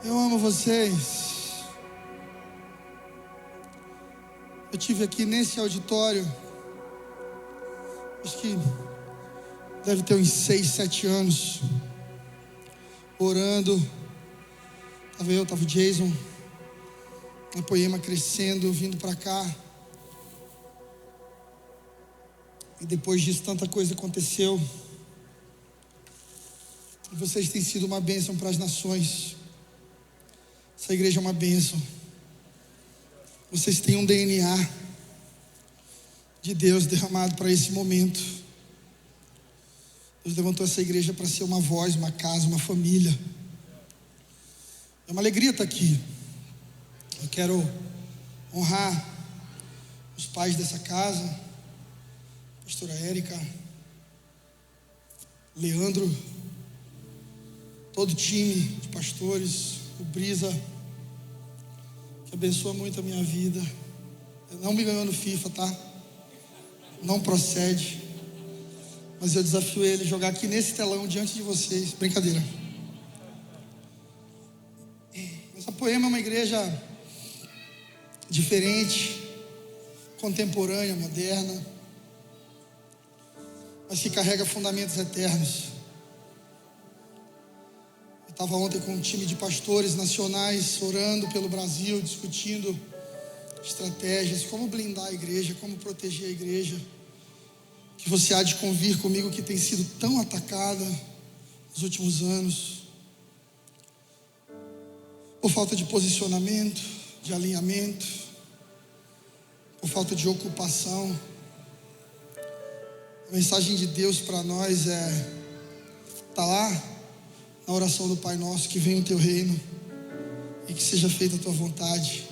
Eu amo vocês. Eu tive aqui nesse auditório, acho que deve ter uns 6, 7 anos, orando. Tava o Jason, a Poema crescendo, vindo para cá. E depois disso tanta coisa aconteceu. E vocês têm sido uma bênção para as nações. Essa igreja é uma bênção. Vocês têm um DNA de Deus derramado para esse momento. Deus levantou essa igreja para ser uma voz, uma casa, uma família. É uma alegria estar aqui. Eu quero honrar os pais dessa casa, a pastora Érica, Leandro, todo o time de pastores, o Brisa, que abençoa muito a minha vida. Eu não me ganhou no FIFA, tá? Não procede. Mas eu desafio ele a jogar aqui nesse telão diante de vocês. Brincadeira. Essa Poema é uma igreja diferente, contemporânea, moderna, mas que carrega fundamentos eternos. Eu estava ontem com um time de pastores nacionais orando pelo Brasil, discutindo estratégias, como blindar a igreja, como proteger a igreja, que você há de convir comigo, que tem sido tão atacada nos últimos anos, por falta de posicionamento, de alinhamento, por falta de ocupação. A mensagem de Deus para nós tá lá na oração do Pai Nosso: que venha o teu reino e que seja feita a tua vontade,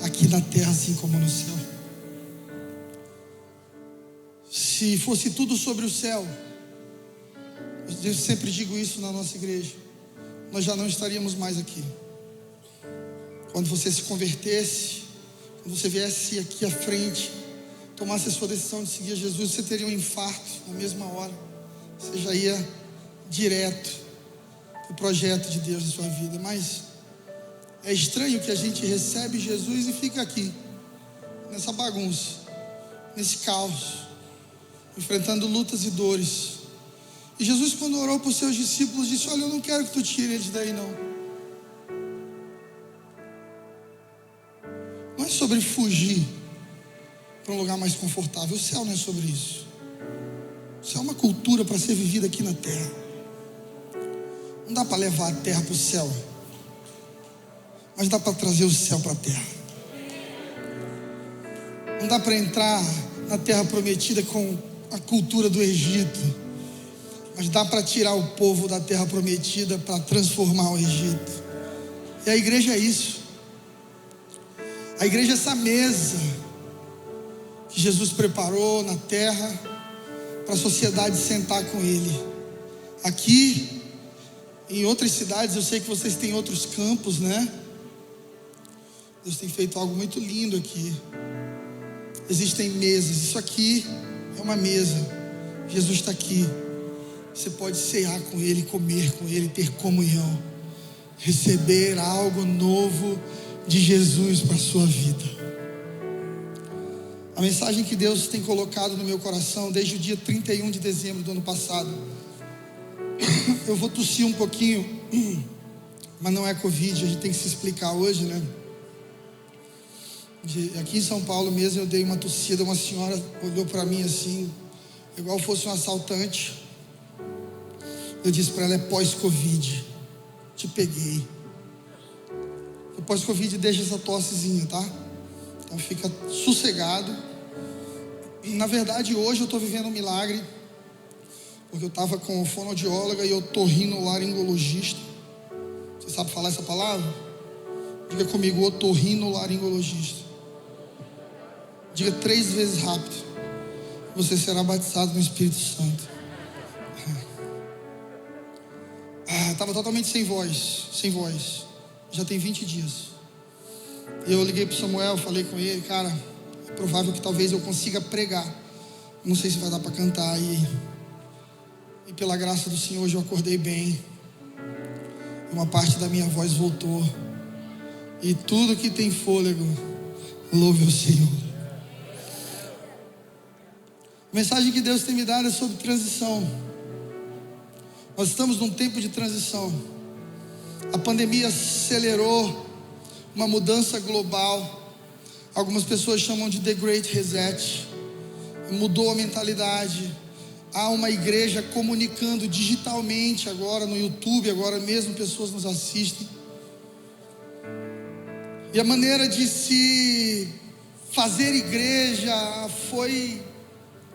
aqui na terra assim como no céu. Se fosse tudo sobre o céu, eu sempre digo isso na nossa igreja, nós já não estaríamos mais aqui. Quando você se convertesse, quando você viesse aqui à frente, tomasse a sua decisão de seguir Jesus, você teria um infarto na mesma hora. Você já ia direto para o projeto de Deus na sua vida. Mas é estranho que a gente recebe Jesus e fica aqui, nessa bagunça, nesse caos, enfrentando lutas e dores. E Jesus, quando orou para os seus discípulos, disse: olha, eu não quero que tu tire eles daí não. Não é sobre fugir para um lugar mais confortável. O céu não é sobre isso. O céu é uma cultura para ser vivida aqui na terra. Não dá para levar a terra para o céu, mas dá para trazer o céu para a terra. Não dá para entrar na terra prometida com a cultura do Egito, mas dá para tirar o povo da terra prometida para transformar o Egito. E a igreja é isso. A igreja é essa mesa que Jesus preparou na terra para a sociedade sentar com Ele. Aqui, em outras cidades, eu sei que vocês têm outros campos, né? Deus tem feito algo muito lindo aqui. Existem mesas. Isso aqui é uma mesa. Jesus está aqui. Você pode cear com Ele, comer com Ele, ter comunhão, receber algo novo de Jesus para a sua vida. A mensagem que Deus tem colocado no meu coração desde o dia 31 de dezembro do ano passado. Eu vou tossir um pouquinho, mas não é Covid, a gente tem que se explicar hoje, né? Aqui em São Paulo mesmo eu dei uma tossida, uma senhora olhou para mim assim, igual fosse um assaltante. Eu disse para ela: é pós-Covid, te peguei. O pós-Covid deixa essa tossezinha, tá? Então fica sossegado. E na verdade hoje eu estou vivendo um milagre, porque eu estava com fonoaudióloga e otorrinolaringologista. Você sabe falar essa palavra? Diga comigo: otorrinolaringologista. Diga 3 vezes rápido. Você será batizado no Espírito Santo. Estava totalmente sem voz. Já tem 20 dias. Eu liguei para o Samuel, falei com ele: cara, é provável que talvez eu consiga pregar. Não sei se vai dar para cantar. E pela graça do Senhor hoje eu acordei bem. Uma parte da minha voz voltou. E tudo que tem fôlego, louve o Senhor. A mensagem que Deus tem me dado é sobre transição. Nós estamos num tempo de transição. A pandemia acelerou uma mudança global. Algumas pessoas chamam de The Great Reset. Mudou a mentalidade. Há uma igreja comunicando digitalmente agora no YouTube, agora mesmo pessoas nos assistem. E a maneira de se fazer igreja foi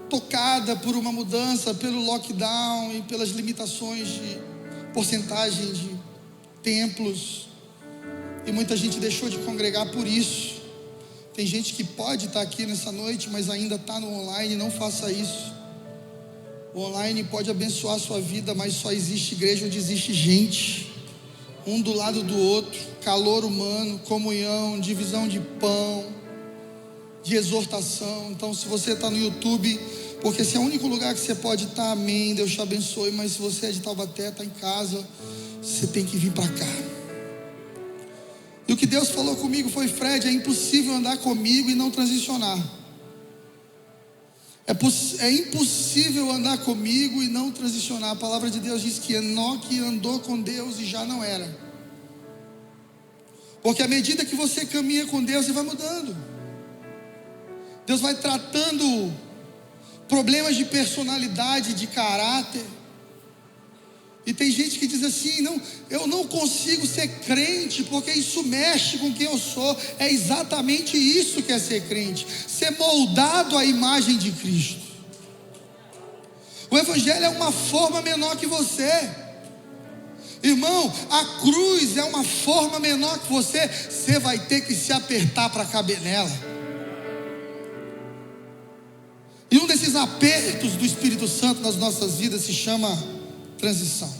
tocada por uma mudança, pelo lockdown e pelas limitações de porcentagem de templos. E muita gente deixou de congregar por isso. Tem gente que pode estar aqui nessa noite, mas ainda está no online. Não faça isso. O online pode abençoar a sua vida, mas só existe igreja onde existe gente, um do lado do outro, calor humano, comunhão, divisão de pão, de exortação. Então, se você está no YouTube, porque esse é o único lugar que você pode estar, amém, Deus te abençoe. Mas se você é de Taubaté, está em casa, você tem que vir para cá. E o que Deus falou comigo foi: Fred, é impossível andar comigo e não transicionar. É impossível andar comigo e não transicionar. A palavra de Deus diz que Enoque andou com Deus e já não era. Porque à medida que você caminha com Deus, você vai mudando. Deus vai tratando problemas de personalidade, de caráter. E tem gente que diz assim: não, eu não consigo ser crente porque isso mexe com quem eu sou. É exatamente isso que é ser crente: ser moldado à imagem de Cristo. O Evangelho é uma forma menor que você, irmão. A cruz é uma forma menor que você. Você vai ter que se apertar para caber nela. E um desses apertos do Espírito Santo nas nossas vidas se chama transição.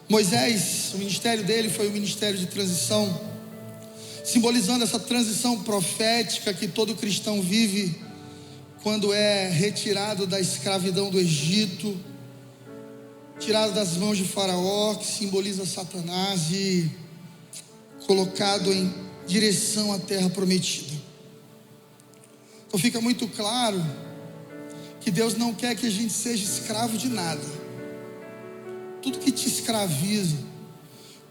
Moisés, o ministério dele foi um ministério de transição, simbolizando essa transição profética que todo cristão vive quando é retirado da escravidão do Egito, tirado das mãos de Faraó, que simboliza Satanás, e colocado em direção à terra prometida. Então fica muito claro que Deus não quer que a gente seja escravo de nada. Tudo que te escraviza,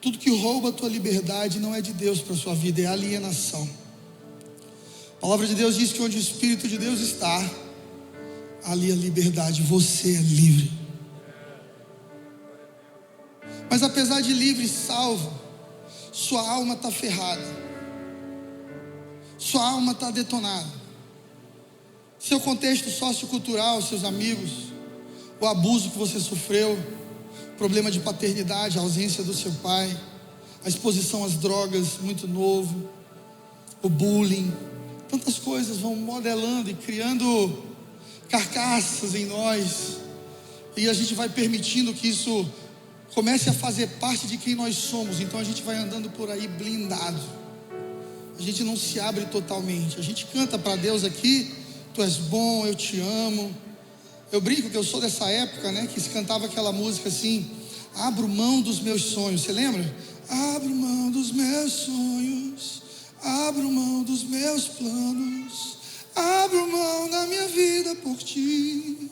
tudo que rouba a tua liberdade não é de Deus para a sua vida, é alienação. A palavra de Deus diz que onde o Espírito de Deus está, ali a liberdade, você é livre. Mas apesar de livre e salvo, sua alma está ferrada, sua alma está detonada. Seu contexto sociocultural, seus amigos, o abuso que você sofreu, problema de paternidade, a ausência do seu pai, a exposição às drogas muito novo, o bullying, tantas coisas vão modelando e criando carcaças em nós, e a gente vai permitindo que isso comece a fazer parte de quem nós somos. Então a gente vai andando por aí blindado, a gente não se abre totalmente. A gente canta para Deus aqui: Tu és bom, eu te amo. Eu brinco que eu sou dessa época, né, que se cantava aquela música assim: abro mão dos meus sonhos. Você lembra? Abro mão dos meus sonhos, abro mão dos meus planos, abro mão da minha vida por ti,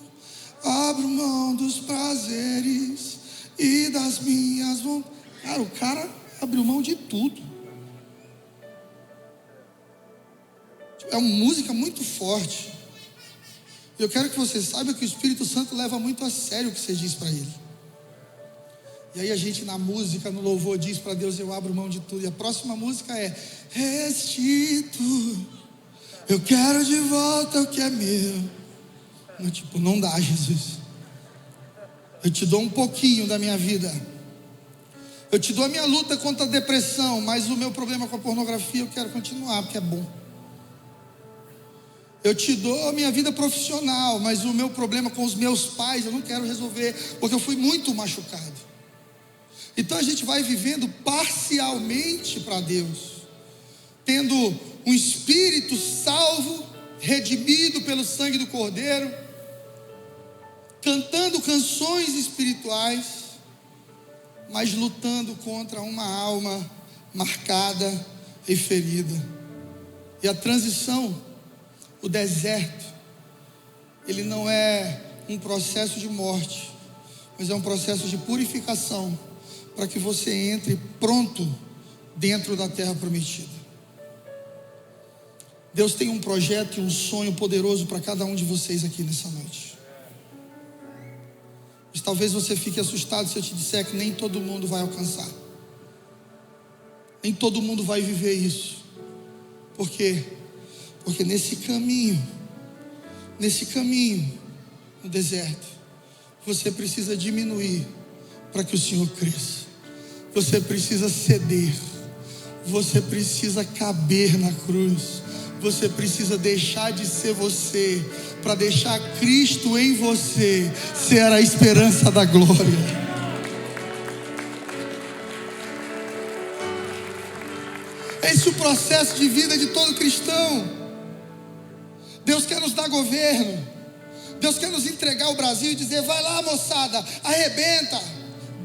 abro mão dos prazeres e das minhas vontades. Cara, o cara abriu mão de tudo. É uma música muito forte. Eu quero que você saiba que o Espírito Santo leva muito a sério o que você diz para ele. E aí a gente na música, no louvor, diz para Deus: eu abro mão de tudo. E a próxima música é: restituo, eu quero de volta o que é meu. Não dá, Jesus. Eu te dou um pouquinho da minha vida, eu te dou a minha luta contra a depressão, mas o meu problema com a pornografia eu quero continuar, porque é bom. Eu te dou a minha vida profissional, mas o meu problema com os meus pais eu não quero resolver, porque eu fui muito machucado. Então a gente vai vivendo parcialmente para Deus, tendo um espírito salvo, redimido pelo sangue do Cordeiro, cantando canções espirituais, mas lutando contra uma alma marcada e ferida. E a transição, o deserto, ele não é um processo de morte, mas é um processo de purificação, para que você entre pronto dentro da terra prometida. Deus tem um projeto e um sonho poderoso para cada um de vocês aqui nessa noite. Mas talvez você fique assustado se eu te disser que nem todo mundo vai alcançar. Nem todo mundo vai viver isso. Por quê? Porque nesse caminho, no deserto, você precisa diminuir para que o Senhor cresça. Você precisa ceder. Você precisa caber na cruz. Você precisa deixar de ser você, para deixar Cristo em você ser a esperança da glória. Esse é o processo de vida de todo cristão. Deus quer nos dar governo. Deus quer nos entregar o Brasil e dizer: vai lá, moçada, arrebenta,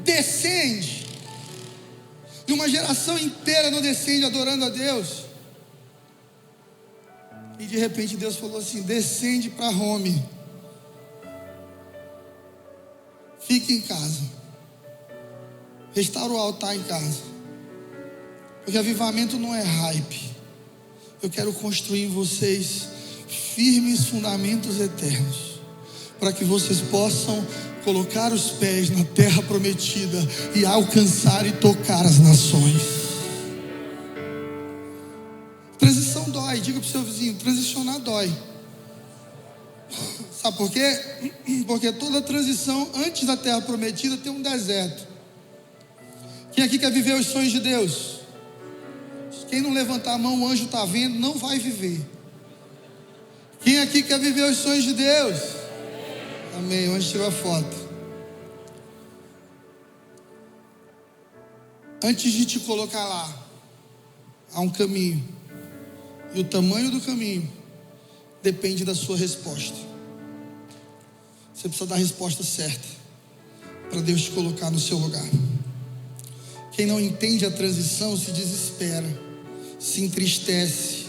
descende. E uma geração inteira não descende adorando a Deus. E de repente Deus falou assim: descende para Rome, fique em casa, restaura o altar em casa, porque avivamento não é hype. Eu quero construir em vocês firmes fundamentos eternos, para que vocês possam colocar os pés na terra prometida e alcançar e tocar as nações. Transição dói. Diga para o seu vizinho: transicionar dói. Sabe por quê? Porque toda transição antes da terra prometida tem um deserto. Quem aqui quer viver os sonhos de Deus? Quem não levantar a mão, o anjo está vendo, não vai viver. Quem aqui quer viver os sonhos de Deus? Amém. O anjo tirou a foto. Antes de te colocar lá, há um caminho. E o tamanho do caminho depende da sua resposta. Você precisa dar a resposta certa para Deus te colocar no seu lugar. Quem não entende a transição se desespera, se entristece,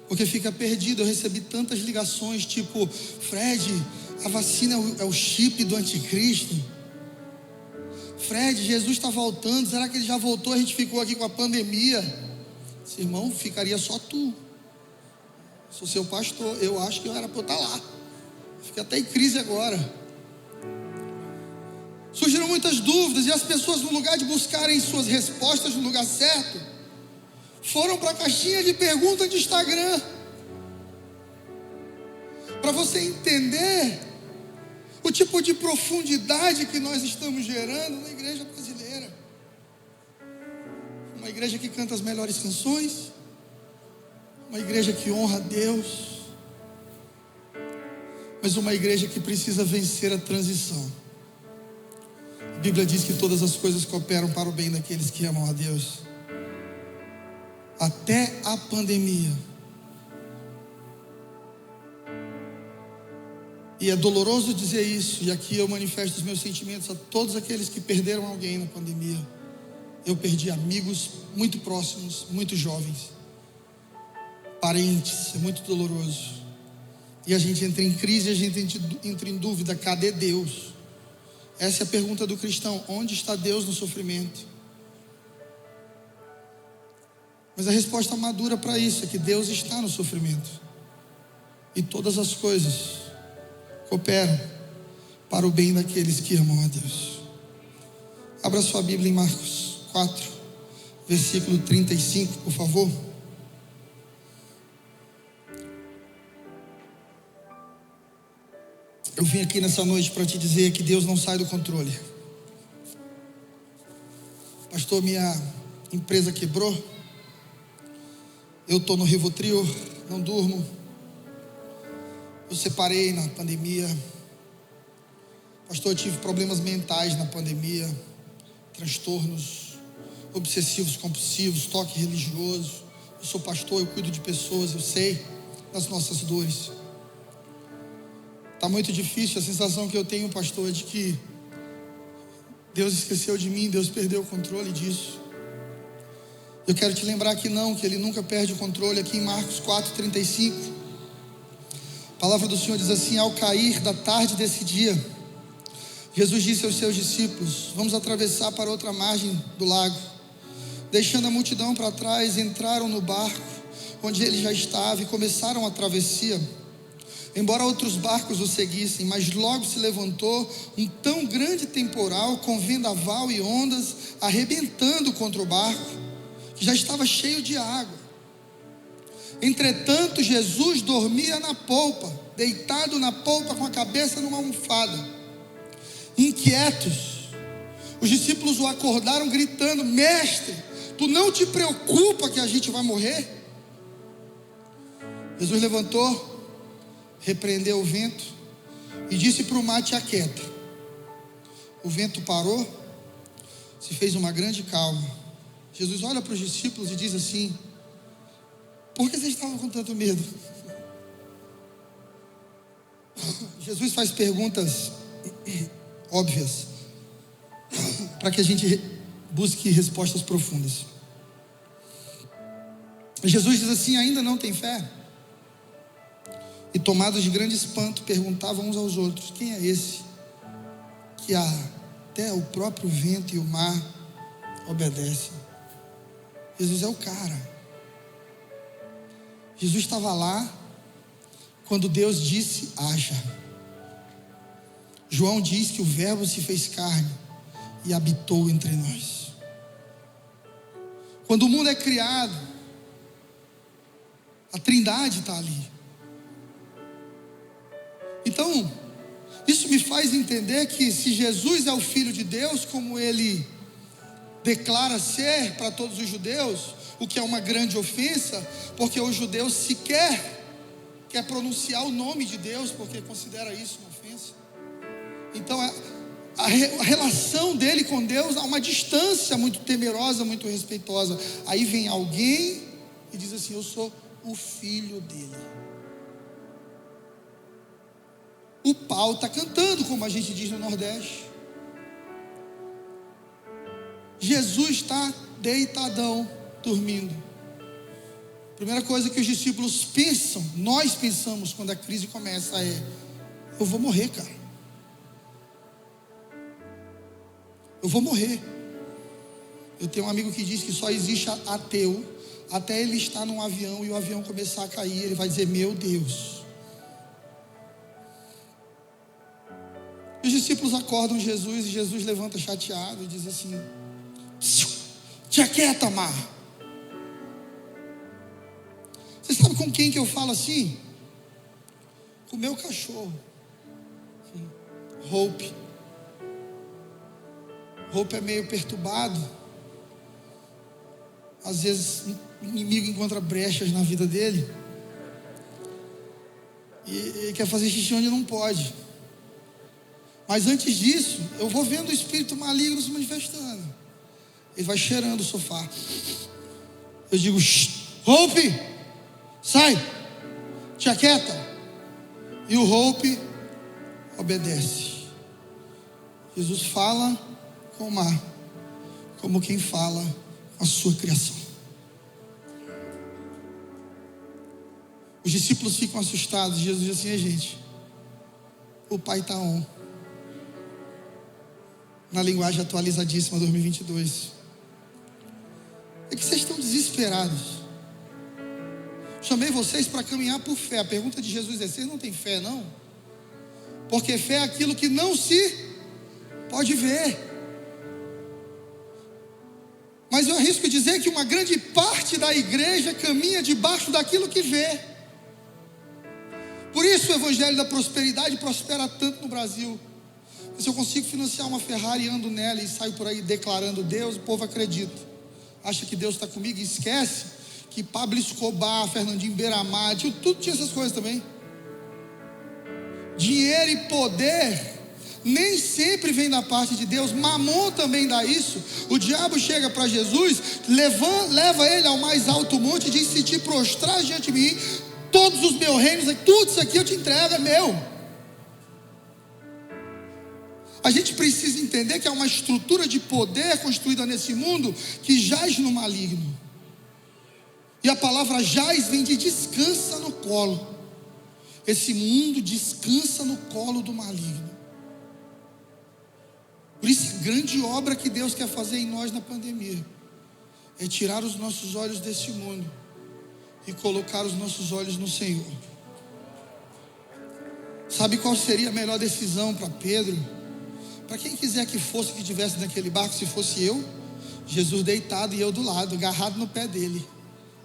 porque fica perdido. Eu recebi tantas ligações tipo: Fred, a vacina é o chip do anticristo. Fred, Jesus está voltando, será que ele já voltou? A gente ficou aqui com a pandemia. Irmão, ficaria só tu. Sou seu pastor. Eu acho que eu era para eu estar lá. Fiquei até em crise agora. Surgiram muitas dúvidas, e as pessoas, no lugar de buscarem suas respostas no lugar certo, foram para a caixinha de perguntas de Instagram. Para você entender o tipo de profundidade que nós estamos gerando na igreja brasileira. Uma igreja que canta as melhores canções, uma igreja que honra a Deus, mas uma igreja que precisa vencer a transição. A Bíblia diz que todas as coisas cooperam para o bem daqueles que amam a Deus. Até a pandemia. E é doloroso dizer isso, e aqui eu manifesto os meus sentimentos a todos aqueles que perderam alguém na pandemia. Eu perdi amigos muito próximos, muito jovens, parentes. É muito doloroso. E a gente entra em crise, a gente entra em dúvida: cadê Deus? Essa é a pergunta do cristão: onde está Deus no sofrimento? Mas a resposta madura para isso é que Deus está no sofrimento, e todas as coisas cooperam para o bem daqueles que amam a Deus. Abra sua Bíblia em Marcos 4, versículo 35, por favor. Eu vim aqui nessa noite para te dizer que Deus não sai do controle. Pastor, minha empresa quebrou. Eu estou no Rivotril, não durmo. Eu separei na pandemia. Pastor, eu tive problemas mentais na pandemia, transtornos obsessivos compulsivos, toque religioso. Eu sou pastor, eu cuido de pessoas, eu sei das nossas dores. Está muito difícil. A sensação que eu tenho, pastor, é de que Deus esqueceu de mim, Deus perdeu o controle disso. Eu quero te lembrar que não, que Ele nunca perde o controle. Aqui em Marcos 4:35, a palavra do Senhor diz assim: ao cair da tarde desse dia, Jesus disse aos seus discípulos: vamos atravessar para outra margem do lago. Deixando a multidão para trás, entraram no barco onde ele já estava e começaram a travessia, embora outros barcos o seguissem. Mas logo se levantou um tão grande temporal, com vendaval e ondas arrebentando contra o barco, que já estava cheio de água. Entretanto, Jesus dormia na polpa, deitado na polpa com a cabeça numa almofada. Inquietos, os discípulos o acordaram gritando: mestre, tu não te preocupa que a gente vai morrer? Jesus levantou, repreendeu o vento e disse para o mar: te aquieta. O vento parou, se fez uma grande calma. Jesus olha para os discípulos e diz assim: por que vocês estavam com tanto medo? Jesus faz perguntas óbvias para que a gente busque respostas profundas. Jesus diz assim: ainda não tem fé? E tomados de grande espanto, perguntavam uns aos outros: quem é esse que até o próprio vento e o mar obedecem? Jesus é o cara. Jesus estava lá quando Deus disse: haja. João diz que o verbo se fez carne e habitou entre nós. Quando o mundo é criado, a Trindade está ali. Então, isso me faz entender que se Jesus é o Filho de Deus, como ele declara ser para todos os judeus, o que é uma grande ofensa, porque os judeus sequer quer pronunciar o nome de Deus, porque considera isso uma ofensa. Então a relação dele com Deus há uma distância muito temerosa, muito respeitosa. Aí vem alguém e diz assim: eu sou o filho dele. O pau está cantando, como a gente diz no Nordeste. Jesus está deitadão, dormindo. Primeira coisa que os discípulos pensam, nós pensamos quando a crise começa é: eu vou morrer, cara. Eu vou morrer. Eu tenho um amigo que diz que só existe ateu até ele estar num avião e o avião começar a cair. Ele vai dizer: meu Deus. Os discípulos acordam Jesus e Jesus levanta chateado e diz assim: te aquieta, mar. Você sabe com quem que eu falo assim? Com o meu cachorro, Hope. Hope é meio perturbado. Às vezes o inimigo encontra brechas na vida dele e quer fazer xixi onde não pode. Mas antes disso, eu vou vendo o espírito maligno se manifestando. Ele vai cheirando o sofá. Eu digo: Hope, sai, te aquieta. E o Hope obedece. Jesus fala com o mar, como quem fala com a sua criação. Os discípulos ficam assustados. Jesus diz assim: gente, o Pai está on. Na linguagem atualizadíssima 2022. É que vocês estão desesperados. Chamei vocês para caminhar por fé. A pergunta de Jesus é: vocês não têm fé, não? Porque fé é aquilo que não se pode ver. Mas eu arrisco dizer que uma grande parte da igreja caminha debaixo daquilo que vê. Por isso o evangelho da prosperidade prospera tanto no Brasil. Se eu consigo financiar uma Ferrari, ando nela e saio por aí declarando Deus, o povo acredita. Acha que Deus está comigo e esquece que Pablo Escobar, Fernandinho Beiramar, tudo tinha essas coisas também. Dinheiro e poder nem sempre vem da parte de Deus. Mamon também dá isso. O diabo chega para Jesus, leva ele ao mais alto monte e diz: se te prostrar diante de mim, todos os meus reinos, tudo isso aqui eu te entrego, é meu. A gente precisa entender que há uma estrutura de poder construída nesse mundo que jaz no maligno. E a palavra jaz vem de descansa no colo. Esse mundo descansa no colo do maligno. Por isso a grande obra que Deus quer fazer em nós na pandemia é tirar os nossos olhos desse mundo e colocar os nossos olhos no Senhor. Sabe qual seria a melhor decisão para Pedro? Para quem quiser que fosse que estivesse naquele barco, se fosse eu, Jesus deitado e eu do lado, agarrado no pé dele.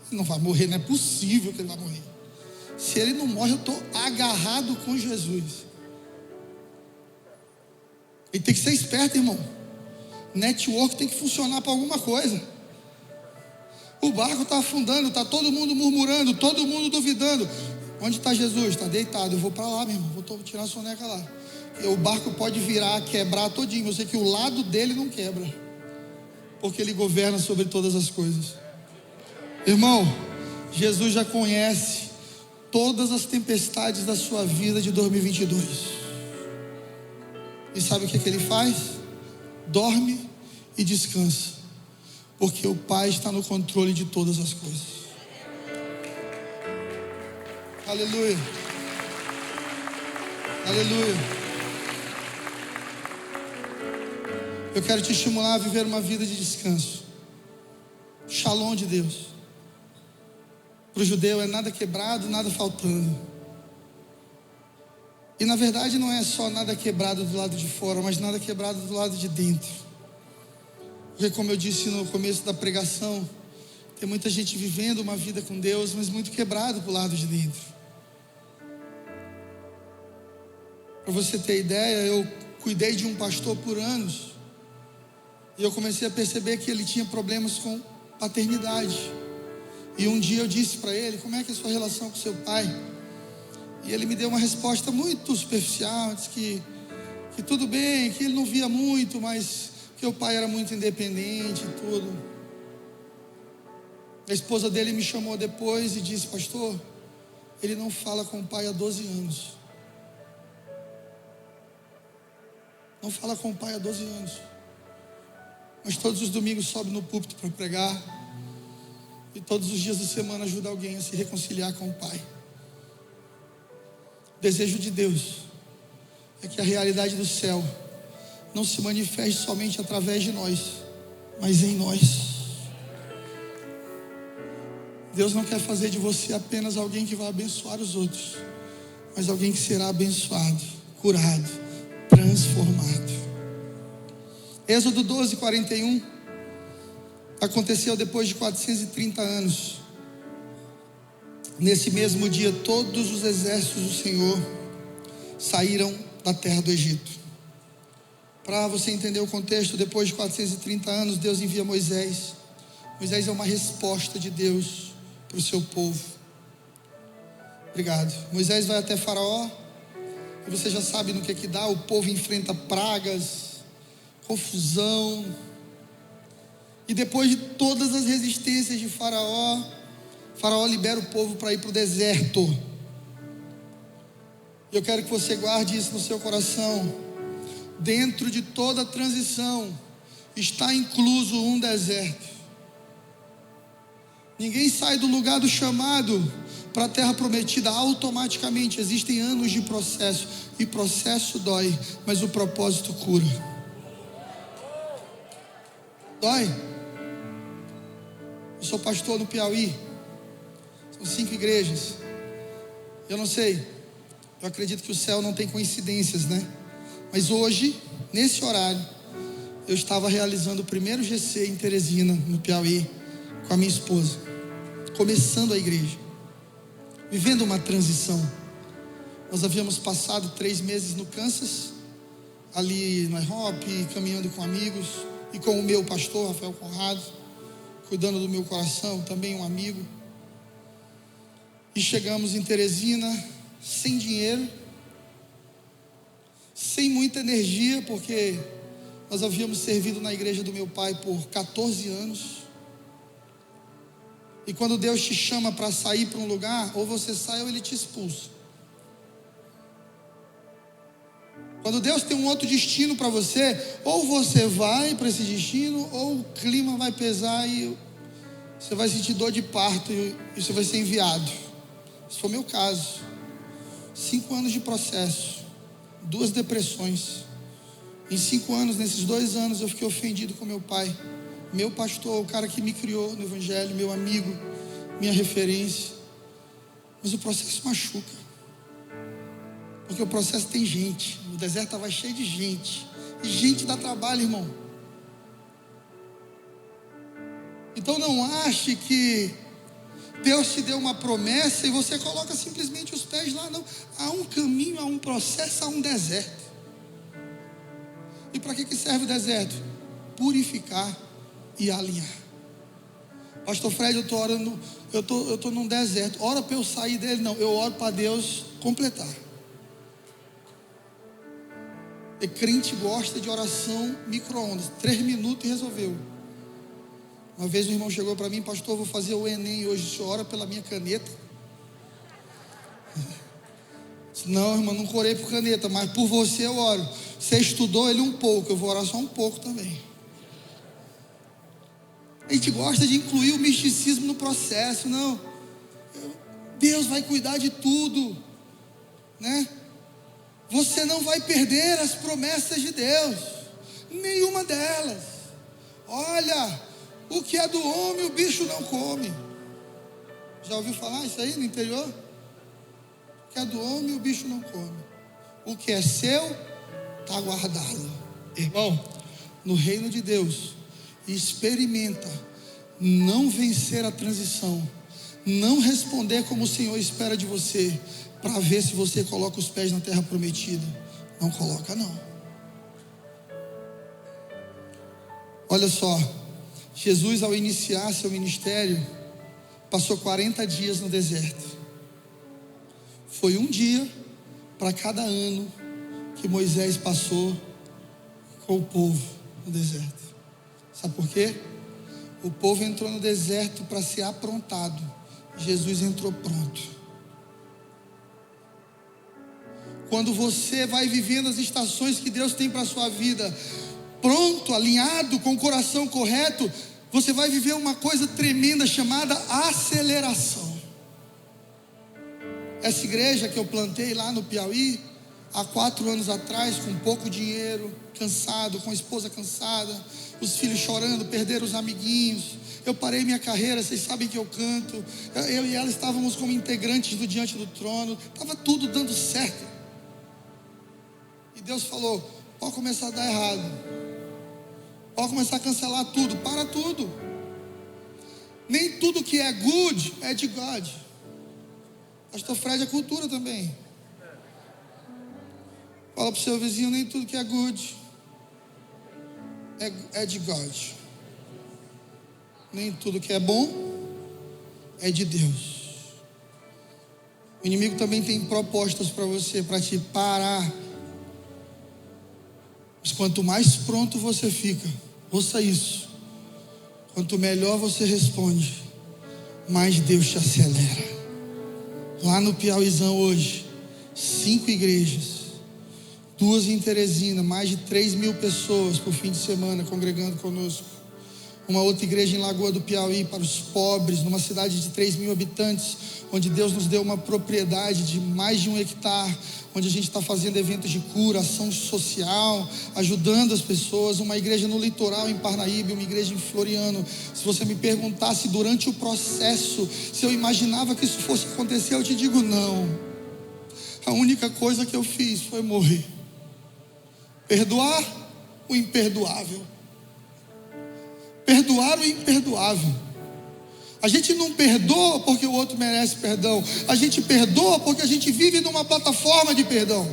Ele não vai morrer, não é possível que ele vai morrer. Se ele não morre, eu estou agarrado com Jesus. E tem que ser esperto, irmão. Network tem que funcionar para alguma coisa. O barco está afundando, está todo mundo murmurando, todo mundo duvidando. Onde está Jesus? Está deitado. Eu vou para lá, meu irmão, vou tirar a soneca lá. O barco pode virar, quebrar todinho. Eu sei que o lado dele não quebra, porque ele governa sobre todas as coisas. Irmão, Jesus já conhece todas as tempestades da sua vida de 2022. E sabe o que ele faz? Dorme e descansa, porque o Pai está no controle de todas as coisas. Aleluia. Aleluia. Eu quero te estimular a viver uma vida de descanso. Shalom de Deus. Para o judeu é nada quebrado, nada faltando. E na verdade não é só nada quebrado do lado de fora, mas nada quebrado do lado de dentro. Porque como eu disse no começo da pregação, tem muita gente vivendo uma vida com Deus, mas muito quebrado pro lado de dentro. Para você ter ideia, eu cuidei de um pastor por anos. E eu comecei a perceber que ele tinha problemas com paternidade. E um dia eu disse para ele: como é que é a sua relação com seu pai? E ele me deu uma resposta muito superficial. Disse que tudo bem, que ele não via muito, mas que o pai era muito independente e tudo. A esposa dele me chamou depois e disse: pastor, ele não fala com o pai há 12 anos. Não fala com o pai há 12 anos. Mas todos os domingos sobe no púlpito para pregar. E todos os dias da semana ajuda alguém a se reconciliar com o Pai. O desejo de Deus é que a realidade do céu não se manifeste somente através de nós, mas em nós. Deus não quer fazer de você apenas alguém que vai abençoar os outros, mas alguém que será abençoado, curado, transformado. Êxodo 12, 41. Aconteceu depois de 430 anos. Nesse mesmo dia, todos os exércitos do Senhor saíram da terra do Egito. Para você entender o contexto, depois de 430 anos, Deus envia Moisés. Moisés é uma resposta de Deus para o seu povo. Obrigado. Moisés vai até Faraó. E você já sabe no que dá. O povo enfrenta pragas, confusão. E depois de todas as resistências de Faraó, Faraó libera o povo para ir para o deserto. Eu quero que você guarde isso no seu coração. Dentro de toda a transição está incluso um deserto. Ninguém sai do lugar do chamado para a terra prometida automaticamente. Existem anos de processo, e processo dói, mas o propósito cura. Dói. Eu sou pastor no Piauí. São 5 igrejas. Eu não sei. Eu acredito que o céu não tem coincidências, né? Mas hoje, nesse horário, eu estava realizando o primeiro GC em Teresina, no Piauí, com a minha esposa. Começando a igreja. Vivendo uma transição. Nós havíamos passado 3 meses no Kansas, ali no IHOP, caminhando com amigos, e com o meu pastor, Rafael Conrado, cuidando do meu coração, também um amigo. E chegamos em Teresina, sem dinheiro, sem muita energia, porque nós havíamos servido na igreja do meu pai por 14 anos. E quando Deus te chama para sair para um lugar, ou você sai ou Ele te expulsa. Quando Deus tem um outro destino para você, ou você vai para esse destino, ou o clima vai pesar e você vai sentir dor de parto e você vai ser enviado. Esse foi o meu caso. 5 anos de processo, 2 depressões. Em 5 anos, nesses 2 anos, eu fiquei ofendido com meu pai, meu pastor, o cara que me criou no evangelho, meu amigo, minha referência. Mas o processo machuca, porque o processo tem gente. O deserto estava cheio de gente, e gente dá trabalho, irmão. Então não ache que Deus te deu uma promessa e você coloca simplesmente os pés lá. Não, há um caminho, há um processo, há um deserto. E para que serve o deserto? Purificar e alinhar. Pastor Fred, eu estou orando, eu estou num deserto. Ora para eu sair dele? Não, eu oro para Deus completar. E crente gosta de oração micro-ondas, 3 minutos e resolveu. Uma vez um irmão chegou para mim: pastor, eu vou fazer o Enem hoje, o senhor ora pela minha caneta? Disse, não, irmão, não orei por caneta, mas por você eu oro. Você estudou ele um pouco, eu vou orar só um pouco também. A gente gosta de incluir o misticismo no processo. Não, Deus vai cuidar de tudo, né? Você não vai perder as promessas de Deus, nenhuma delas. Olha, o que é do homem o bicho não come. Já ouviu falar isso aí no interior? O que é do homem o bicho não come. O que é seu está guardado. Irmão, no reino de Deus, experimenta não vencer a transição, não responder como o Senhor espera de você, para ver se você coloca os pés na terra prometida. Não coloca, não. Olha só, Jesus, ao iniciar seu ministério, passou 40 dias no deserto. Foi um dia para cada ano que Moisés passou com o povo no deserto. Sabe por quê? O povo entrou no deserto para ser aprontado. Jesus entrou pronto. Quando você vai vivendo as estações que Deus tem para a sua vida, pronto, alinhado, com o coração correto, você vai viver uma coisa tremenda chamada aceleração. Essa igreja que eu plantei lá no Piauí, há 4 anos atrás, com pouco dinheiro, cansado, com a esposa cansada, os filhos chorando, perderam os amiguinhos. Eu parei minha carreira, vocês sabem que eu canto. Eu e ela estávamos como integrantes do Diante do Trono. Estava tudo dando certo. E Deus falou: pode começar a dar errado. Pode começar a cancelar tudo. Para tudo. Nem tudo que é good é de God. Pastor Fred é cultura também. Fala para o seu vizinho: nem tudo que é good é de God. Nem tudo que é bom é de Deus. O inimigo também tem propostas para você, para te parar. Mas quanto mais pronto você fica, ouça isso, quanto melhor você responde, mais Deus te acelera. Lá no Piauizão hoje, 5 igrejas, 2 em Teresina, mais de 3.000 pessoas por fim de semana congregando conosco. Uma outra igreja em Lagoa do Piauí para os pobres, numa cidade de 3.000 habitantes, onde Deus nos deu uma propriedade de mais de 1 hectare, onde a gente está fazendo eventos de cura, ação social, ajudando as pessoas. Uma igreja no litoral em Parnaíba, uma igreja em Floriano. Se você me perguntasse durante o processo se eu imaginava que isso fosse acontecer, eu te digo não. A única coisa que eu fiz foi morrer, perdoar o imperdoável, perdoar o imperdoável. A gente não perdoa porque o outro merece perdão. A gente perdoa porque a gente vive numa plataforma de perdão.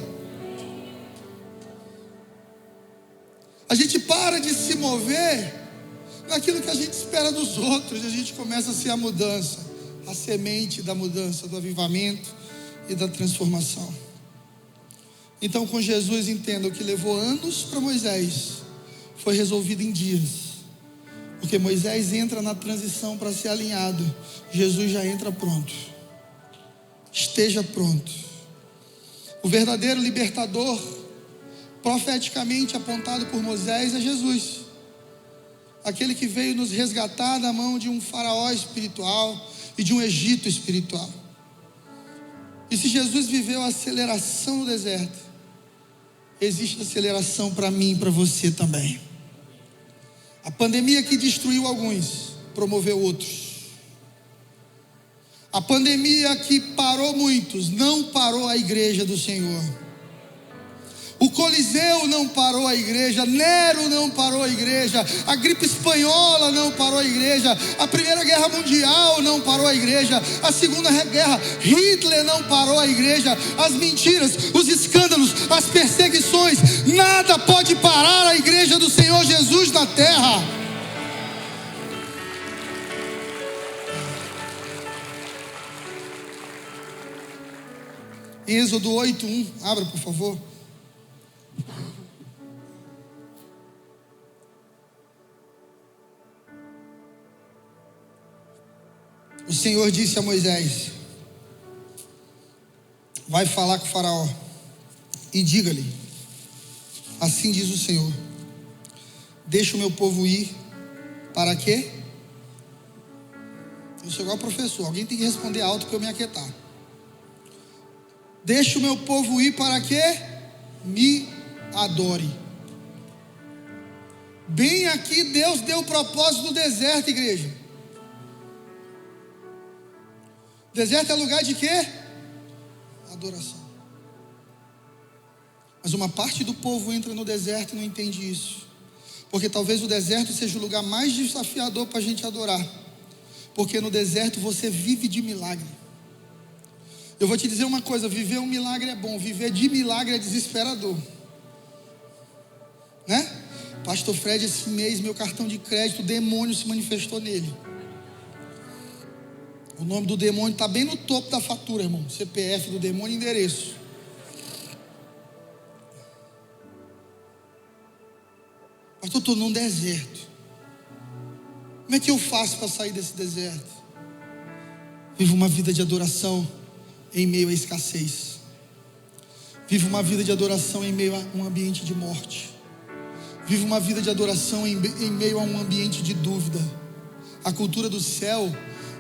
A gente para de se mover naquilo que a gente espera dos outros. E a gente começa a ser a mudança, a semente da mudança, do avivamento e da transformação. Então, com Jesus, entenda: o que levou anos para Moisés foi resolvido em dias. Porque Moisés entra na transição para ser alinhado, Jesus já entra pronto. Esteja pronto. O verdadeiro libertador profeticamente apontado por Moisés, é Jesus. Aquele que veio nos resgatar da mão de um faraó espiritual e de um Egito espiritual. E se Jesus viveu a aceleração no deserto, existe aceleração para mim e para você também. A pandemia que destruiu alguns, promoveu outros. A pandemia que parou muitos, não parou a igreja do Senhor. O Coliseu não parou a igreja, Nero não parou a igreja, a gripe espanhola não parou a igreja, a Primeira Guerra Mundial não parou a igreja, a Segunda Guerra, Hitler não parou a igreja, as mentiras, os escândalos, as perseguições, nada pode parar a igreja do Senhor Jesus na terra. Em Êxodo 8:1, abra por favor. O Senhor disse a Moisés: vai falar com o faraó e diga-lhe, assim diz o Senhor, deixa o meu povo ir, para quê? Eu sou igual professor, alguém tem que responder alto para eu me aquietar. Deixa o meu povo ir para quê? Me adore. Bem aqui Deus deu o propósito do deserto, igreja. Deserto é lugar de quê? Adoração. Mas uma parte do povo entra no deserto e não entende isso. Porque talvez o deserto seja o lugar mais desafiador para a gente adorar. Porque no deserto você vive de milagre. Eu vou te dizer uma coisa, viver um milagre é bom, viver de milagre é desesperador. Né? Pastor Fred, esse mês, meu cartão de crédito, o demônio se manifestou nele. O nome do demônio está bem no topo da fatura, irmão. CPF do demônio, endereço. Pastor, eu estou num deserto. Como é que eu faço para sair desse deserto? Vivo uma vida de adoração em meio à escassez. Vivo uma vida de adoração em meio a um ambiente de morte. Vivo uma vida de adoração em meio a um ambiente de dúvida. A cultura do céu,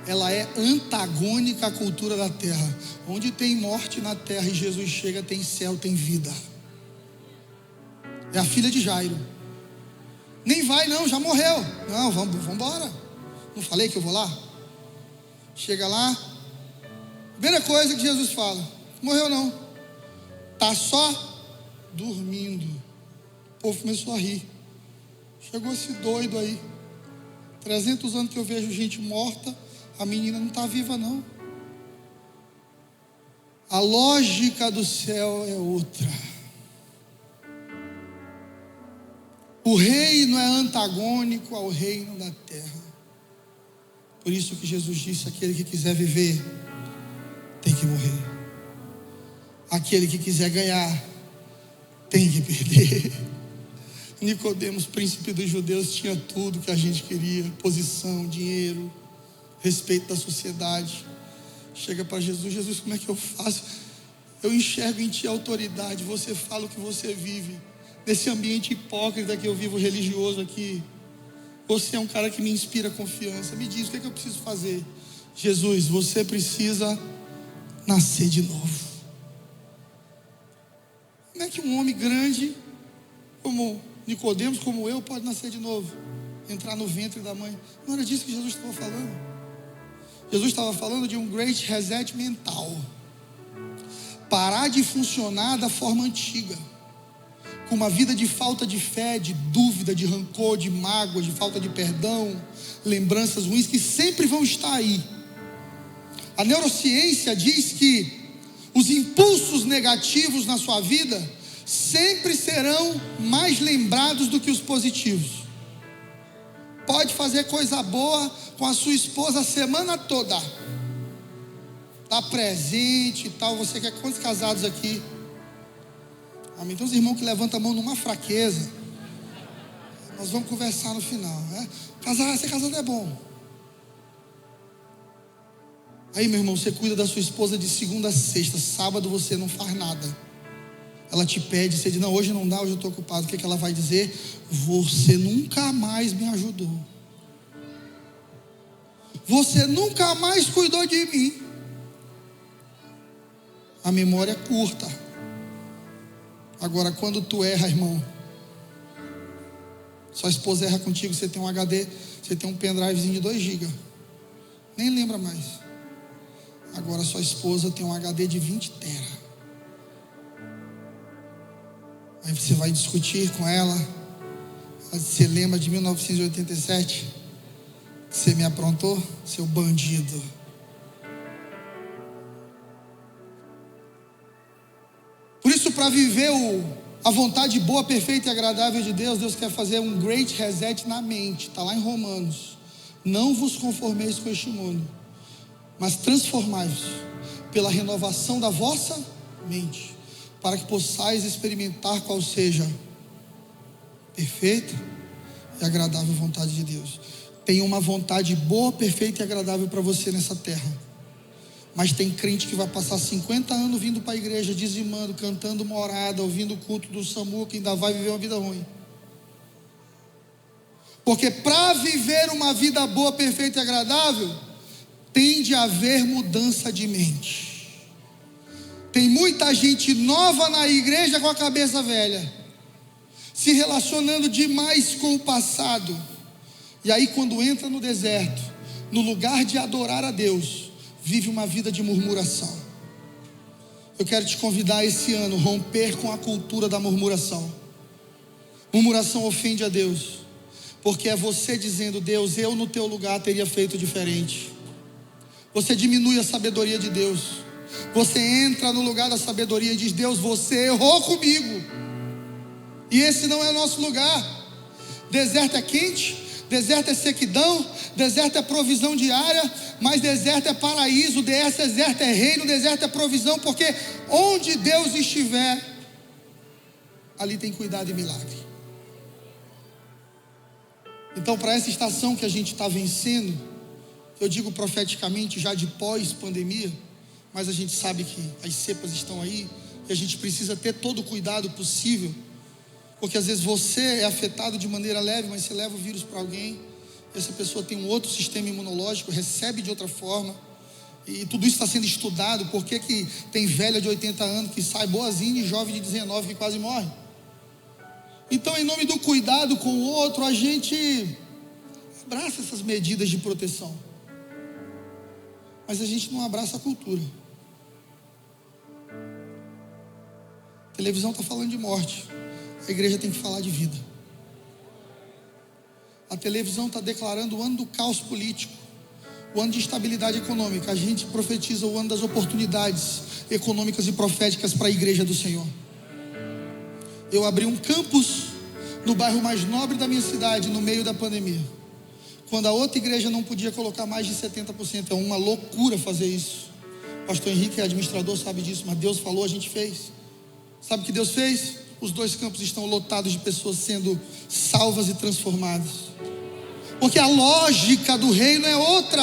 ela é antagônica à cultura da terra. Onde tem morte na terra e Jesus chega, tem céu, tem vida. É a filha de Jairo. Nem vai não, já morreu. Não, vamos embora. Não falei que eu vou lá? Chega lá, primeira coisa que Jesus fala: morreu não, está só dormindo. O povo começou a rir. Chegou esse doido aí. 300 anos que eu vejo gente morta, a menina não está viva não. A lógica do céu é outra. O reino é antagônico ao reino da terra. Por isso que Jesus disse: aquele que quiser viver tem que morrer. Aquele que quiser ganhar tem que perder. Nicodemos, príncipe dos judeus, tinha tudo que a gente queria: posição, dinheiro, respeito da sociedade. Chega para Jesus: Jesus, como é que eu faço? Eu enxergo em ti a autoridade, você fala o que você vive. Nesse ambiente hipócrita que eu vivo, religioso aqui, você é um cara que me inspira confiança. Me diz, o que é que eu preciso fazer? Jesus, você precisa nascer de novo. Como é que um homem grande como Nicodemos, como eu, pode nascer de novo? Entrar no ventre da mãe? Não era disso que Jesus estava falando. Jesus estava falando de um great reset mental. Parar de funcionar da forma antiga, com uma vida de falta de fé, de dúvida, de rancor, de mágoa, de falta de perdão, lembranças ruins que sempre vão estar aí. A neurociência diz que os impulsos negativos na sua vida sempre serão mais lembrados do que os positivos. Pode fazer coisa boa com a sua esposa a semana toda, dar presente e tal. Você quer quantos casados aqui? Amém. Tem uns irmãos que levantam a mão numa fraqueza. Nós vamos conversar no final, né? Ser casado é bom. Aí, meu irmão, você cuida da sua esposa de segunda a sexta. Sábado você não faz nada. ela te pede, você diz, não, hoje não dá, hoje eu estou ocupado. O que ela vai dizer? Você nunca mais me ajudou. Você nunca mais cuidou de mim. A memória é curta. Agora, quando tu erra, irmão, sua esposa erra contigo, você tem um HD, você tem um pendrivezinho de 2 GB. Nem lembra mais. Agora sua esposa tem um HD de 20 tera. Aí você vai discutir com ela. Você lembra de 1987? Você me aprontou, seu bandido. Por isso, para viver a vontade boa, perfeita e agradável de Deus, Deus quer fazer um great reset na mente. Está lá em Romanos. Não vos conformeis com este mundo, mas transformai-vos pela renovação da vossa mente, para que possais experimentar qual seja perfeita e agradável vontade de Deus. Tem uma vontade boa, perfeita e agradável para você nessa terra. Mas tem crente que vai passar 50 anos vindo para a igreja, dizimando, cantando morada, ouvindo o culto do SAMU, que ainda vai viver uma vida ruim. Porque para viver uma vida boa, perfeita e agradável, tem de haver mudança de mente. Tem muita gente nova na igreja com a cabeça velha, se relacionando demais com o passado. E aí quando entra no deserto, no lugar de adorar a Deus, vive uma vida de murmuração. Eu quero te convidar esse ano a romper com a cultura da murmuração. Murmuração ofende a Deus, porque é você dizendo, Deus, eu no teu lugar teria feito diferente. Você diminui a sabedoria de Deus. Você entra no lugar da sabedoria e diz, Deus, você errou comigo, e esse não é nosso lugar. Deserto é quente, deserto é sequidão, deserto é provisão diária, mas deserto é paraíso, deserto é reino, deserto é provisão, porque onde Deus estiver, ali tem cuidado e milagre. Então, para essa estação que a gente está vencendo, eu digo profeticamente já de pós-pandemia, mas a gente sabe que as cepas estão aí, e a gente precisa ter todo o cuidado possível, porque às vezes você é afetado de maneira leve, mas você leva o vírus para alguém, essa pessoa tem um outro sistema imunológico, recebe de outra forma, e tudo isso está sendo estudado. Por que tem velha de 80 anos que sai boazinha e jovem de 19 que quase morre? Então, em nome do cuidado com o outro, a gente abraça essas medidas de proteção, mas a gente não abraça a cultura. A televisão está falando de morte, a igreja tem que falar de vida. A televisão está declarando o ano do caos político, o ano de instabilidade econômica. A gente profetiza o ano das oportunidades econômicas e proféticas para a igreja do Senhor. Eu abri um campus no bairro mais nobre da minha cidade, no meio da pandemia, quando a outra igreja não podia colocar mais de 70%. É uma loucura fazer isso. O pastor Henrique é administrador, sabe disso, mas Deus falou, a gente fez. Sabe o que Deus fez? Os 2 campos estão lotados de pessoas sendo salvas e transformadas, porque a lógica do reino é outra.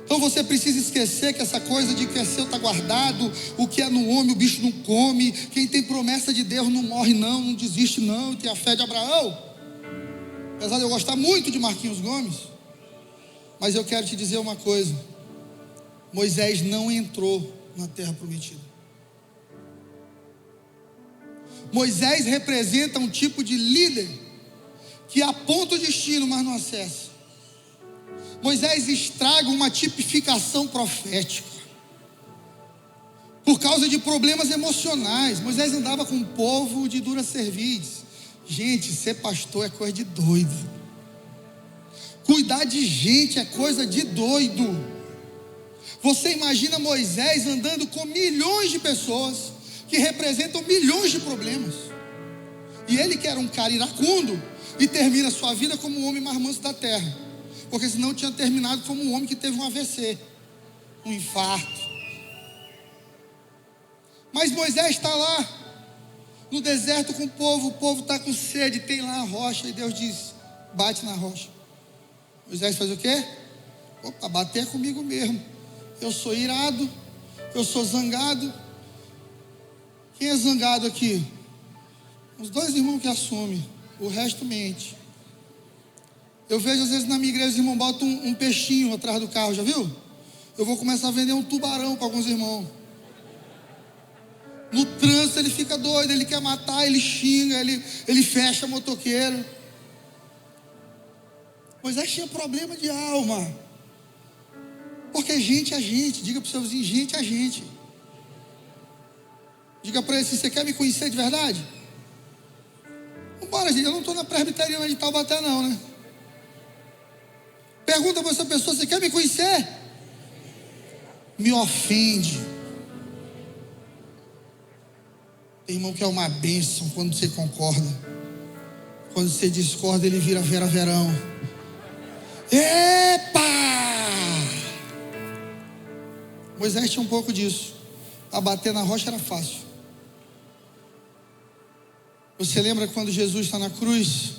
Então você precisa esquecer que essa coisa de que é seu está guardado, o que é no homem o bicho não come, quem tem promessa de Deus não morre não desiste não, tem a fé de Abraão. Apesar de eu gostar muito de Marquinhos Gomes, mas eu quero te dizer uma coisa: Moisés não entrou na terra prometida. Moisés representa um tipo de líder que aponta o destino, mas não acessa. Moisés estraga uma tipificação profética por causa de problemas emocionais. Moisés andava com um povo de dura cerviz. Gente, ser pastor é coisa de doido. Cuidar de gente é coisa de doido. Você imagina Moisés andando com milhões de pessoas que representam milhões de problemas, e ele que era um cara iracundo e termina sua vida como o homem mais manso da terra, porque senão tinha terminado como um homem que teve um AVC, um infarto. Mas Moisés está lá no deserto com o povo está com sede, tem lá a rocha, e Deus diz, bate na rocha. Moisés faz o quê? Opa, bater é comigo mesmo, eu sou irado, eu sou zangado. Quem é zangado aqui? Os 2 irmãos que assumem, o resto mente. Eu vejo às vezes na minha igreja os irmãos botam um peixinho atrás do carro, já viu? Eu vou começar a vender um tubarão para alguns irmãos. No trânsito ele fica doido, ele quer matar, ele xinga, ele fecha motoqueiro. Moisés tinha problema de alma. Porque gente é gente. Diga para o seu vizinho, gente é gente. Diga para ele assim, você quer me conhecer de verdade? Vambora, gente, eu não estou na presbiteriana de Taubaté não, né? Pergunta para essa pessoa, você quer me conhecer? Me ofende. Tem irmão que é uma bênção quando você concorda. Quando você discorda, ele vira Vera Verão. Epa! Moisés tinha um pouco disso. A bater na rocha era fácil. Você lembra quando Jesus está na cruz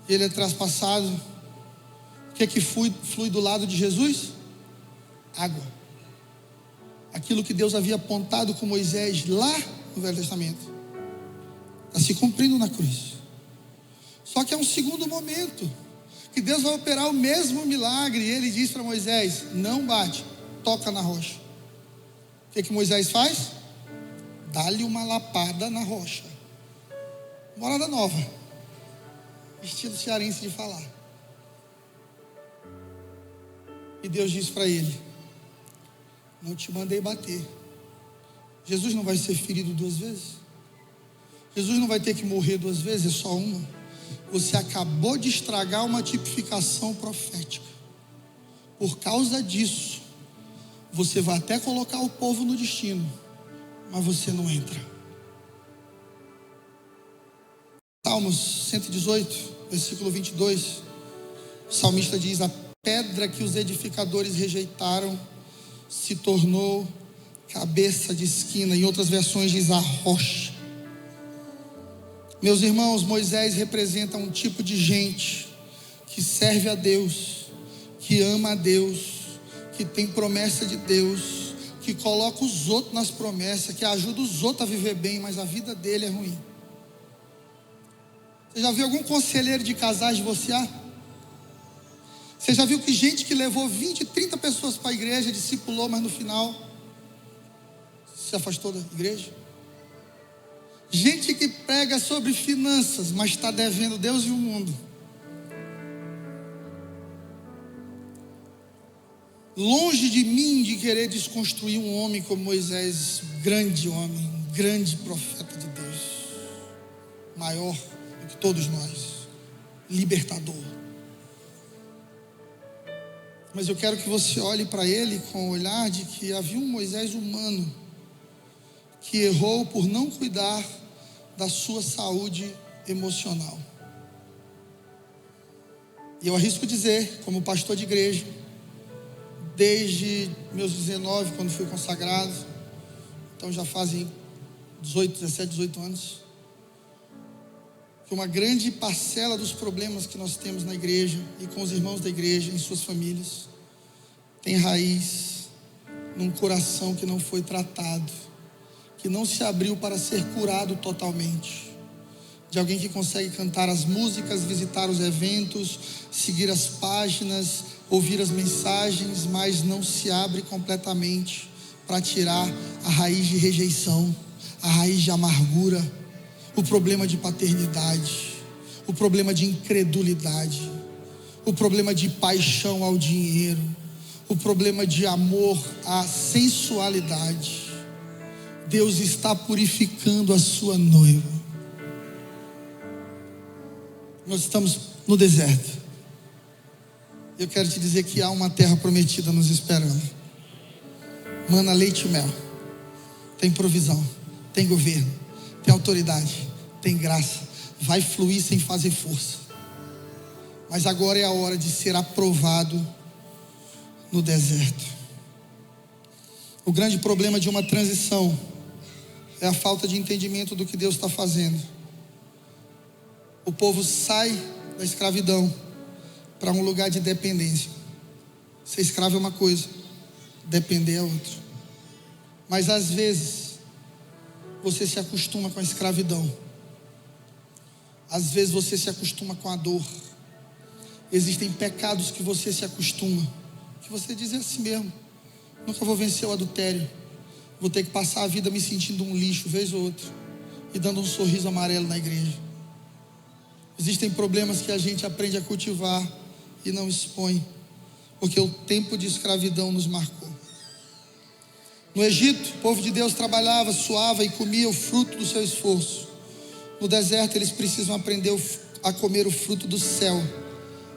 e ele é traspassado? O que flui do lado de Jesus? Água. Aquilo que Deus havia apontado com Moisés lá no Velho Testamento está se cumprindo na cruz. Só que é um segundo momento que Deus vai operar o mesmo milagre. E ele diz para Moisés, não bate, toca na rocha. O que Moisés faz? Dá-lhe uma lapada na rocha. Morada nova, estilo cearense de falar. E Deus diz para ele, não te mandei bater. Jesus não vai ser ferido 2 vezes. Jesus não vai ter que morrer 2 vezes, é só uma. Você acabou de estragar uma tipificação profética. Por causa disso, você vai até colocar o povo no destino, mas você não entra. Salmos 118, versículo 22. O salmista diz, a pedra que os edificadores rejeitaram se tornou cabeça de esquina. Em outras versões diz a rocha. Meus irmãos, Moisés representa um tipo de gente que serve a Deus, que ama a Deus, que tem promessa de Deus, que coloca os outros nas promessas, que ajuda os outros a viver bem, mas a vida dele é ruim. Você já viu algum conselheiro de casais divorciar? Você já viu que gente que levou 20, 30 pessoas para a igreja, discipulou, mas no final se afastou da igreja? Gente que prega sobre finanças, mas está devendo Deus e o mundo. Longe de mim de querer desconstruir um homem como Moisés, grande homem, grande profeta de Deus, maior do que todos nós, libertador. Mas eu quero que você olhe para ele com o olhar de que havia um Moisés humano que errou por não cuidar da sua saúde emocional. E eu arrisco dizer, como pastor de igreja, desde meus 19, quando fui consagrado, então já fazem 17, 18 anos, que uma grande parcela dos problemas que nós temos na igreja e com os irmãos da igreja, em suas famílias, tem raiz num coração que não foi tratado, que não se abriu para ser curado totalmente. De alguém que consegue cantar as músicas, visitar os eventos, seguir as páginas, ouvir as mensagens, mas não se abre completamente para tirar a raiz de rejeição, a raiz de amargura, o problema de paternidade, o problema de incredulidade, o problema de paixão ao dinheiro, o problema de amor à sensualidade. Deus está purificando a sua noiva. Nós estamos no deserto. Eu quero te dizer que há uma terra prometida nos esperando. Mana, leite e mel. Tem provisão, tem governo, tem autoridade, tem graça. Vai fluir sem fazer força. Mas agora é a hora de ser aprovado no deserto. O grande problema de uma transição é a falta de entendimento do que Deus está fazendo. O povo sai da escravidão para um lugar de dependência. Ser escravo é uma coisa, depender é outra. Mas às vezes você se acostuma com a escravidão. Às vezes você se acostuma com a dor. Existem pecados que você se acostuma, que você diz assim mesmo: nunca vou vencer o adultério. Vou ter que passar a vida me sentindo um lixo, vez ou outra, e dando um sorriso amarelo na igreja. Existem problemas que a gente aprende a cultivar e não expõe, porque o tempo de escravidão nos marcou. No Egito, o povo de Deus trabalhava, suava e comia o fruto do seu esforço. No deserto, eles precisam aprender a comer o fruto do céu,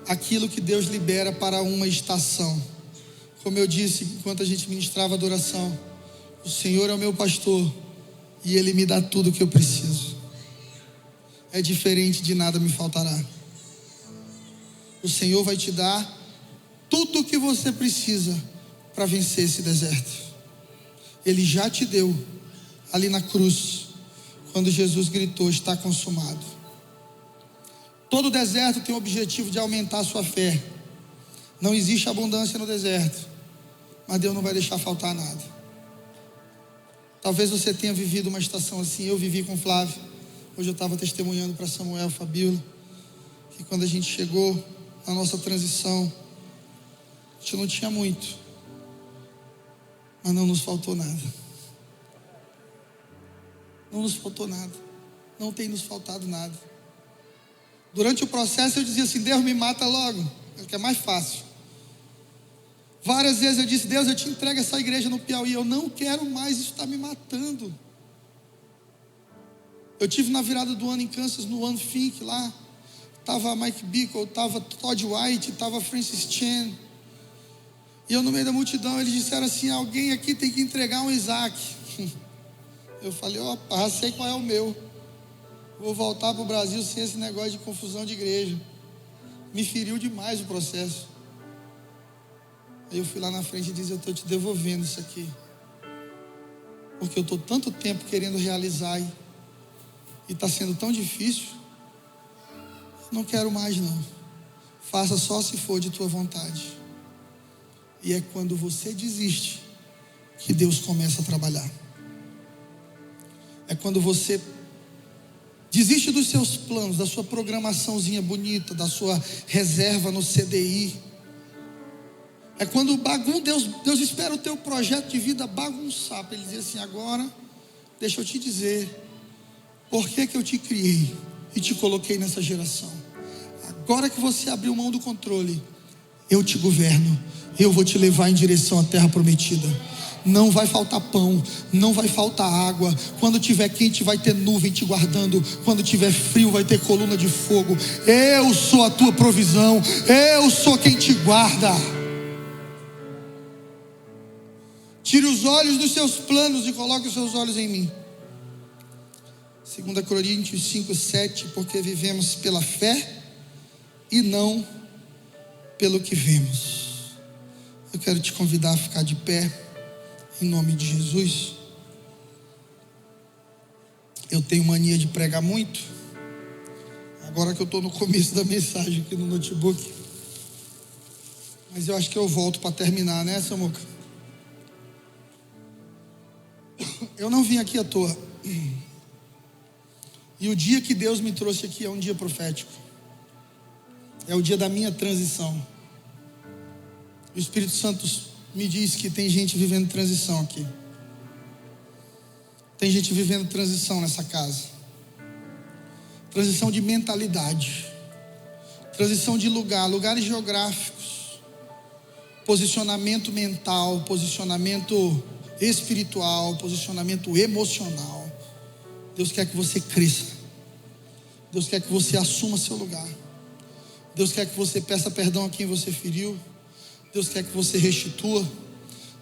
aquilo que Deus libera para uma estação. Como eu disse enquanto a gente ministrava adoração, o Senhor é o meu pastor e Ele me dá tudo o que eu preciso. É diferente, de nada me faltará. O Senhor vai te dar tudo o que você precisa para vencer esse deserto. Ele já te deu ali na cruz, quando Jesus gritou: está consumado. Todo deserto tem o objetivo de aumentar a sua fé. Não existe abundância no deserto, mas Deus não vai deixar faltar nada. Talvez você tenha vivido uma estação assim. Eu vivi com o Flávio. Hoje eu estava testemunhando para Samuel, Fabíola, que quando a gente chegou na nossa transição, a gente não tinha muito, mas não nos faltou nada. Não nos faltou nada. Não tem nos faltado nada. Durante o processo eu dizia assim: Deus, me mata logo, que é mais fácil. Várias vezes eu disse: Deus, eu te entrego essa igreja no Piauí, eu não quero mais, isso está me matando. Eu tive na virada do ano em Kansas, no ano Fink lá, estava Mike Bickle, estava Todd White, estava Francis Chan, e eu no meio da multidão, eles disseram assim: alguém aqui tem que entregar um Isaac. Eu falei: opa, já sei qual é o meu. Vou voltar para o Brasil sem esse negócio de confusão de igreja. Me feriu demais o processo. Aí eu fui lá na frente e disse: eu estou te devolvendo isso aqui, porque eu estou tanto tempo querendo realizar e está sendo tão difícil. Não quero mais não. Faça só se for de tua vontade. E é quando você desiste que Deus começa a trabalhar. É quando você desiste dos seus planos, da sua programaçãozinha bonita, da sua reserva no CDI. É quando Deus espera o teu projeto de vida bagunçar, para Ele dizer assim: agora, deixa eu te dizer, por que eu te criei e te coloquei nessa geração. Agora que você abriu mão do controle, eu te governo, eu vou te levar em direção à terra prometida. Não vai faltar pão, não vai faltar água. Quando tiver quente vai ter nuvem te guardando. Quando tiver frio vai ter coluna de fogo. Eu sou a tua provisão, eu sou quem te guarda. Tire os olhos dos seus planos e coloque os seus olhos em mim. 2 Coríntios 5:7, porque vivemos pela fé e não pelo que vemos. Eu quero te convidar a ficar de pé, em nome de Jesus. Eu tenho mania de pregar muito. Agora que eu estou no começo da mensagem aqui no notebook, mas eu acho que eu volto para terminar, né, Samuca? Eu não vim aqui à toa. E o dia que Deus me trouxe aqui é um dia profético. É o dia da minha transição. O Espírito Santo me diz que tem gente vivendo transição aqui. Tem gente vivendo transição nessa casa. Transição de mentalidade. Transição de lugares geográficos. Posicionamento mental, posicionamento espiritual, posicionamento emocional. Deus quer que você cresça. Deus quer que você assuma seu lugar. Deus quer que você peça perdão a quem você feriu. Deus quer que você restitua.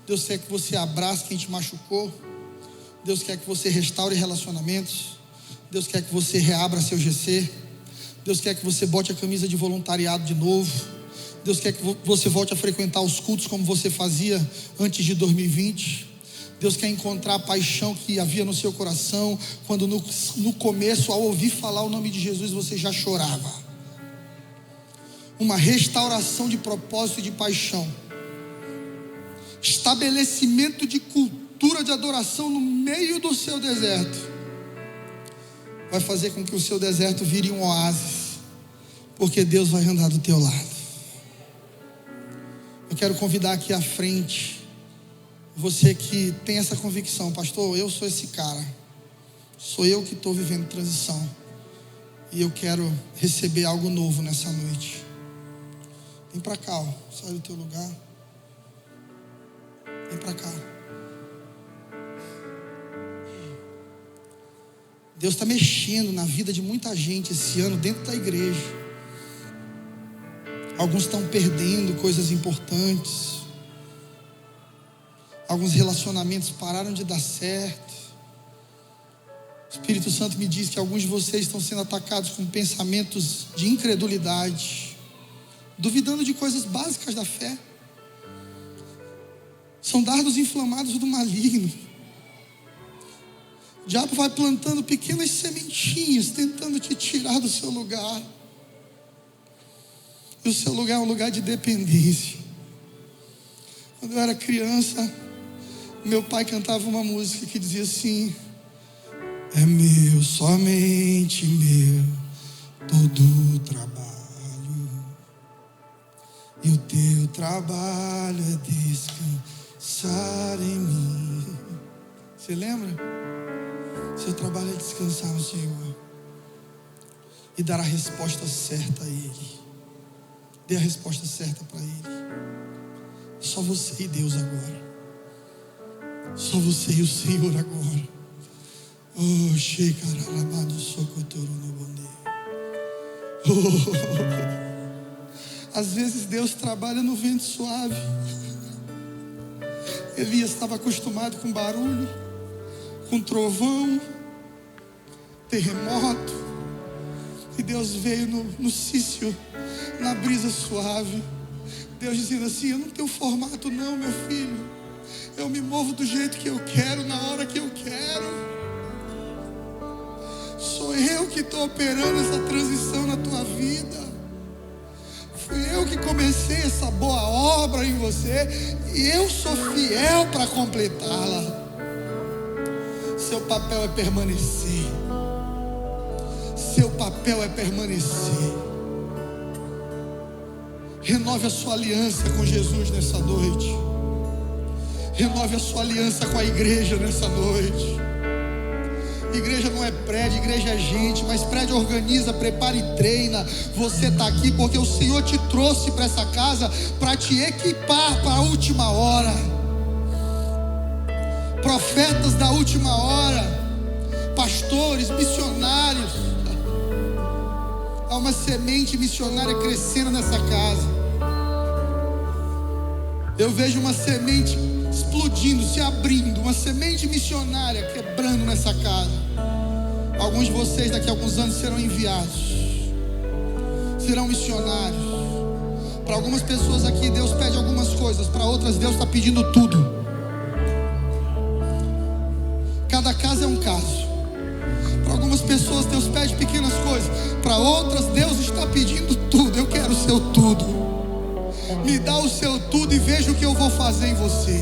Deus quer que você abrace quem te machucou. Deus quer que você restaure relacionamentos. Deus quer que você reabra seu GC. Deus quer que você bote a camisa de voluntariado de novo. Deus quer que você volte a frequentar os cultos como você fazia antes de 2020. Deus quer encontrar a paixão que havia no seu coração, quando no começo, ao ouvir falar o nome de Jesus, você já chorava. Uma restauração de propósito e de paixão. Estabelecimento de cultura de adoração no meio do seu deserto. vai fazer com que o seu deserto vire um oásis, porque Deus vai andar do teu lado. Eu quero convidar aqui à frente você que tem essa convicção: pastor, eu sou esse cara, sou eu que estou vivendo transição e eu quero receber algo novo nessa noite. Vem para cá, ó. Sai do teu lugar, vem para cá. Deus está mexendo na vida de muita gente esse ano dentro da igreja. Alguns estão perdendo coisas importantes. Alguns relacionamentos pararam de dar certo. O Espírito Santo me diz que alguns de vocês estão sendo atacados com pensamentos de incredulidade, duvidando de coisas básicas da fé. São dardos inflamados do maligno. O diabo vai plantando pequenas sementinhas, tentando te tirar do seu lugar. E o seu lugar é um lugar de dependência. Quando eu era criança, meu pai cantava uma música que dizia assim: é meu, somente meu, todo o trabalho, e o teu trabalho é descansar em mim. Você lembra? Seu trabalho é descansar no Senhor e dar a resposta certa a Ele. Dê a resposta certa para Ele. Só você e Deus agora. Só você e o Senhor agora. Oh, Shekarabado Sokotoro no Bonde. Às vezes Deus trabalha no vento suave. Elias estava acostumado com barulho, com trovão, terremoto, e Deus veio no cício, na brisa suave. Deus dizendo assim: eu não tenho formato não, meu filho, eu me movo do jeito que eu quero, na hora que eu quero. Sou eu que estou operando essa transição na tua vida. Fui eu que comecei essa boa obra em você, e eu sou fiel para completá-la. Seu papel é permanecer. Seu papel é permanecer. Renove a sua aliança com Jesus nessa noite. Renove a sua aliança com a igreja nessa noite. Igreja não é prédio, igreja é gente. Mas prédio organiza, prepara e treina. Você está aqui porque o Senhor te trouxe para essa casa para te equipar para a última hora. Profetas da última hora, pastores, missionários. Há uma semente missionária crescendo nessa casa. Eu vejo uma semente explodindo, se abrindo, uma semente missionária quebrando nessa casa. Alguns de vocês daqui a alguns anos serão enviados, serão missionários. Para algumas pessoas aqui Deus pede algumas coisas, para outras Deus está pedindo tudo. Cada caso é um caso. Para algumas pessoas Deus pede pequenas coisas, para outras Deus está pedindo tudo. Eu quero o seu tudo. Me dá o seu tudo e veja o que eu vou fazer em você.